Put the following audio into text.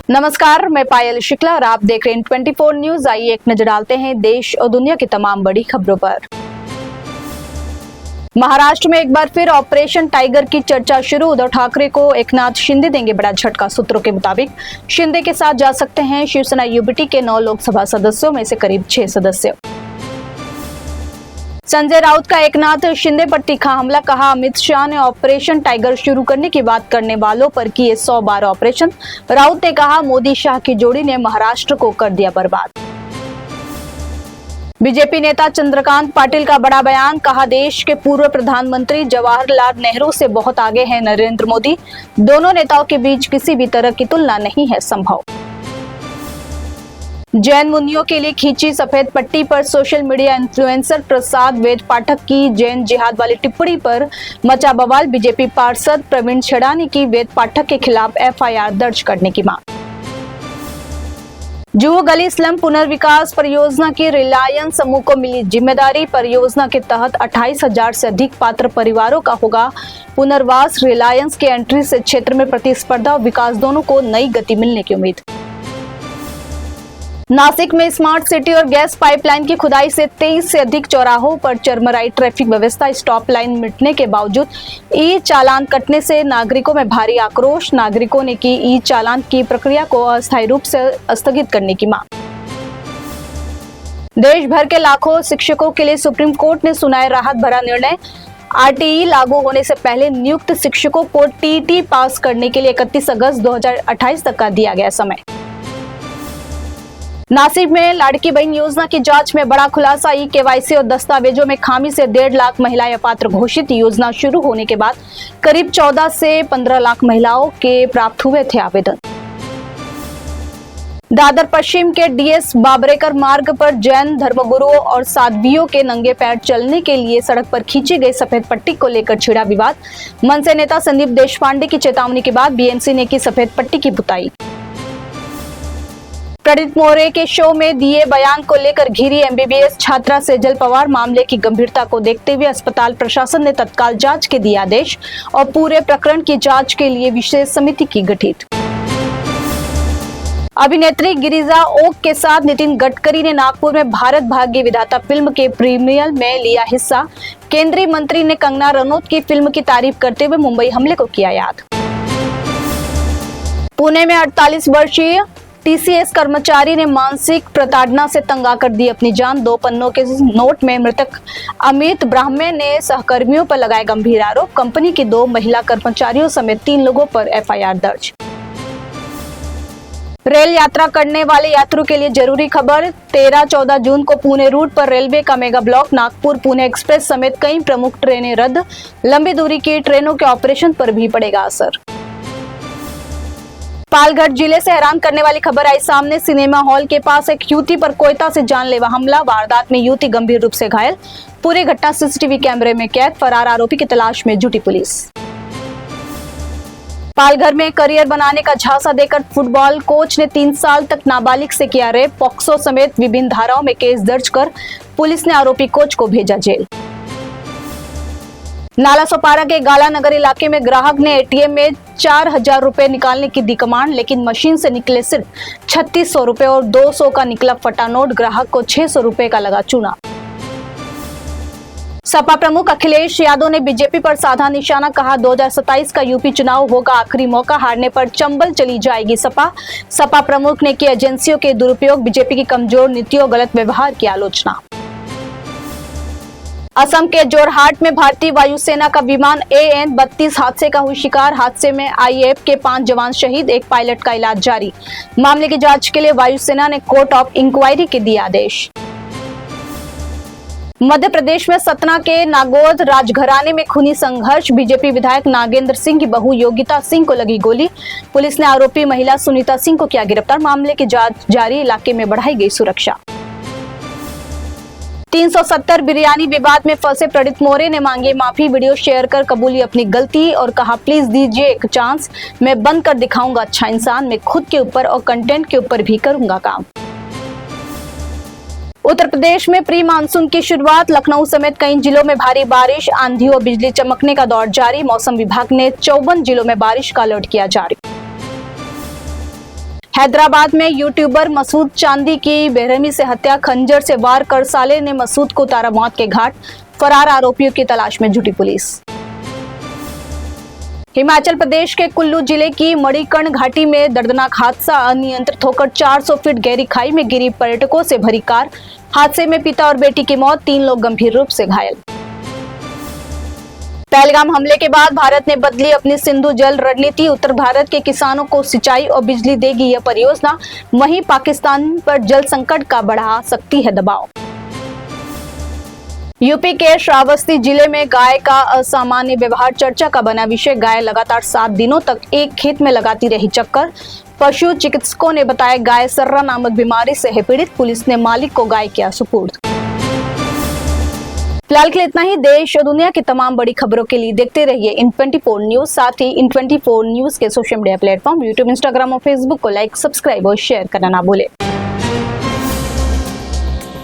नमस्कार, मैं पायल शुक्ला और आप देख रहे हैं 24 न्यूज। आइए एक नजर डालते हैं देश और दुनिया की तमाम बड़ी खबरों पर। महाराष्ट्र में एक बार फिर ऑपरेशन टाइगर की चर्चा शुरू। उद्धव ठाकरे को एकनाथ शिंदे देंगे बड़ा झटका। सूत्रों के मुताबिक शिंदे के साथ जा सकते हैं शिवसेना यूबीटी के 9 लोकसभा सदस्यों में से करीब 6 सदस्य। संजय राउत का एकनाथ शिंदे पर तीखा हमला। कहा, अमित शाह ने ऑपरेशन टाइगर शुरू करने की बात करने वालों पर किए 100 बार ऑपरेशन। राउत ने कहा, मोदी शाह की जोड़ी ने महाराष्ट्र को कर दिया बर्बाद। बीजेपी नेता चंद्रकांत पाटिल का बड़ा बयान। कहा, देश के पूर्व प्रधानमंत्री जवाहरलाल नेहरू से बहुत आगे हैं नरेंद्र मोदी। दोनों नेताओं के बीच किसी भी तरह की तुलना नहीं है संभव। जैन मुनियों के लिए खींची सफेद पट्टी पर सोशल मीडिया इन्फ्लुएंसर प्रसाद वेद पाठक की जैन जिहाद वाली टिप्पणी पर मचा बवाल। बीजेपी पार्षद प्रवीण छेड़ानी की वेद पाठक के खिलाफ एफआईआर दर्ज करने की मांग। जुहू गली स्लम पुनर्विकास परियोजना की रिलायंस समूह को मिली जिम्मेदारी। परियोजना के तहत 28,000 से अधिक पात्र परिवारों का होगा पुनर्वास। रिलायंस के एंट्री से क्षेत्र में प्रतिस्पर्धा और विकास दोनों को नई गति मिलने की उम्मीद। नासिक में स्मार्ट सिटी और गैस पाइपलाइन की खुदाई से 23 से अधिक चौराहों पर चरमराई ट्रैफिक व्यवस्था। स्टॉप लाइन मिटने के बावजूद ई चालान कटने से नागरिकों में भारी आक्रोश। नागरिकों ने की ई चालान की प्रक्रिया को अस्थायी रूप से स्थगित करने की मांग। देश भर के लाखों शिक्षकों के लिए सुप्रीम कोर्ट ने सुनाया राहत भरा निर्णय। आरटीई लागू होने से पहले नियुक्त शिक्षकों को टीटी पास करने के लिए 31 अगस्त 2028 तक का दिया गया समय। नासिक में लाड़की बहन योजना की जांच में बड़ा खुलासा। ई केवाईसी और दस्तावेजों में खामी से 1.5 लाख महिलाएं अपात्र घोषित। योजना शुरू होने के बाद करीब 14 से 15 लाख महिलाओं के प्राप्त हुए थे आवेदन। दादर पश्चिम के डीएस बाबरेकर मार्ग पर जैन धर्मगुरुओं और साध्वियों के नंगे पैर चलने के लिए सड़क पर खींची गई सफेद पट्टी को लेकर छिड़ा विवाद। मनसे नेता संदीप देशपांडे की चेतावनी के बाद बीएमसी ने की सफेद पट्टी की पुताई। प्रदीप मोरे के शो में दिए बयान को लेकर घिरी एमबीबीएस छात्रा सेजल पवार। मामले की गंभीरता को देखते हुए अस्पताल प्रशासन ने तत्काल जांच के दिए आदेश और पूरे प्रकरण की जांच के लिए विशेष समिति की गठित। अभिनेत्री गिरिजा ओक के साथ नितिन गडकरी ने नागपुर में भारत भाग्य विधाता फिल्म के प्रीमियर में लिया हिस्सा। केंद्रीय मंत्री ने कंगना रनौत की फिल्म की तारीफ करते हुए मुंबई हमले को किया याद। पुणे में 48 वर्षीय टीसीएस कर्मचारी ने मानसिक प्रताड़ना से तंग आकर दी अपनी जान। 2 पन्नों के नोट में मृतक अमित ब्राह्मणे ने सहकर्मियों पर लगाए गंभीर आरोप। कंपनी की 2 महिला कर्मचारियों समेत 3 लोगों पर एफआईआर दर्ज। रेल यात्रा करने वाले यात्रियों के लिए जरूरी खबर। 13-14 जून को पुणे रूट पर रेलवे का mega block. Nagpur Pune express समेत कई प्रमुख ट्रेनें रद्द। लंबी दूरी की ट्रेनों के ऑपरेशन पर भी पड़ेगा असर। पालघर जिले से हैरान करने वाली खबर आई सामने। सिनेमा हॉल के पास एक युवती पर कोयता से जानलेवा हमला। वारदात में युवती गंभीर रूप से घायल। पूरी घटना सीसीटीवी कैमरे में कैद। फरार आरोपी की तलाश में जुटी पुलिस। पालघर में करियर बनाने का झांसा देकर फुटबॉल कोच ने 3 साल तक नाबालिग से किया रेप। पॉक्सो समेत विभिन्न धाराओं में केस दर्ज कर पुलिस ने आरोपी कोच को भेजा जेल। नालासोपारा के गालानगर इलाके में ग्राहक ने एटीएम में 4,000 रुपए निकालने की दी कमांड, लेकिन मशीन से निकले सिर्फ 3600 रुपए और 200 का निकला फटा नोट। ग्राहक को 600 रुपए का लगा चूना। सपा प्रमुख अखिलेश यादव ने बीजेपी पर साधा निशाना। कहा, 2027 का यूपी चुनाव होगा आखिरी मौका। हारने पर चंबल चली जाएगी सपा। सपा प्रमुख ने की एजेंसियों के दुरुपयोग, बीजेपी की कमजोर नीतियों और गलत व्यवहार की आलोचना। असम के जोरहाट में भारतीय वायुसेना का विमान AN-32 हादसे का हुई शिकार। हादसे में आईएएफ के 5 जवान शहीद, 1 पायलट का इलाज जारी। मामले की जांच के लिए वायुसेना ने कोर्ट ऑफ इंक्वायरी के दिए आदेश। मध्य प्रदेश में सतना के नागौद राजघराने में खूनी संघर्ष। बीजेपी विधायक नागेंद्र सिंह की बहू योगिता सिंह को लगी गोली। पुलिस ने आरोपी महिला सुनीता सिंह को किया गिरफ्तार। मामले की जांच जारी। इलाके में बढ़ाई गई सुरक्षा। 370 बिरयानी विवाद में फंसे प्रदीप मोरे ने मांगी माफी। वीडियो शेयर कर कबूली अपनी गलती और कहा, प्लीज दीजिए एक चांस। मैं बन कर दिखाऊंगा अच्छा इंसान। मैं खुद के ऊपर और कंटेंट के ऊपर भी करूंगा काम। उत्तर प्रदेश में प्री मानसून की शुरुआत। लखनऊ समेत कई जिलों में भारी बारिश। आंधी और बिजली चमकने का दौर जारी। मौसम विभाग ने 54 जिलों में बारिश का अलर्ट किया जारी। हैदराबाद में यूट्यूबर मसूद चांदी की बेरहमी से हत्या, खंजर से वार कर साले ने मसूद को उतारा मौत के घाट। फरार आरोपियों की तलाश में जुटी पुलिस। हिमाचल प्रदेश के कुल्लू जिले की मणिकर्ण घाटी में दर्दनाक हादसा, अनियंत्रित होकर 400 फीट गहरी खाई में गिरी पर्यटकों से भरी कार। हादसे में पिता और बेटी की मौत, 3 लोग गंभीर रूप से घायल। पहलगाम हमले के बाद भारत ने बदली अपनी सिंधु जल रणनीति। उत्तर भारत के किसानों को सिंचाई और बिजली देगी यह परियोजना। वहीं पाकिस्तान पर जल संकट का बढ़ा सकती है दबाव। यूपी के श्रावस्ती जिले में गाय का असामान्य व्यवहार चर्चा का बना विषय। गाय लगातार 7 दिनों तक एक खेत में लगाती रही चक्कर। पशु चिकित्सकों ने बताया गाय सर्रा नामक बीमारी से है पीड़ित। पुलिस ने मालिक को गाय किया सुपुर्द। फिलहाल के लिए इतना ही। देश और दुनिया की तमाम बड़ी खबरों के लिए देखते रहिए इन24 न्यूज। साथ ही इन24 न्यूज के social media platform YouTube, Instagram और फेसबुक को लाइक, सब्सक्राइब और शेयर करना ना भूले।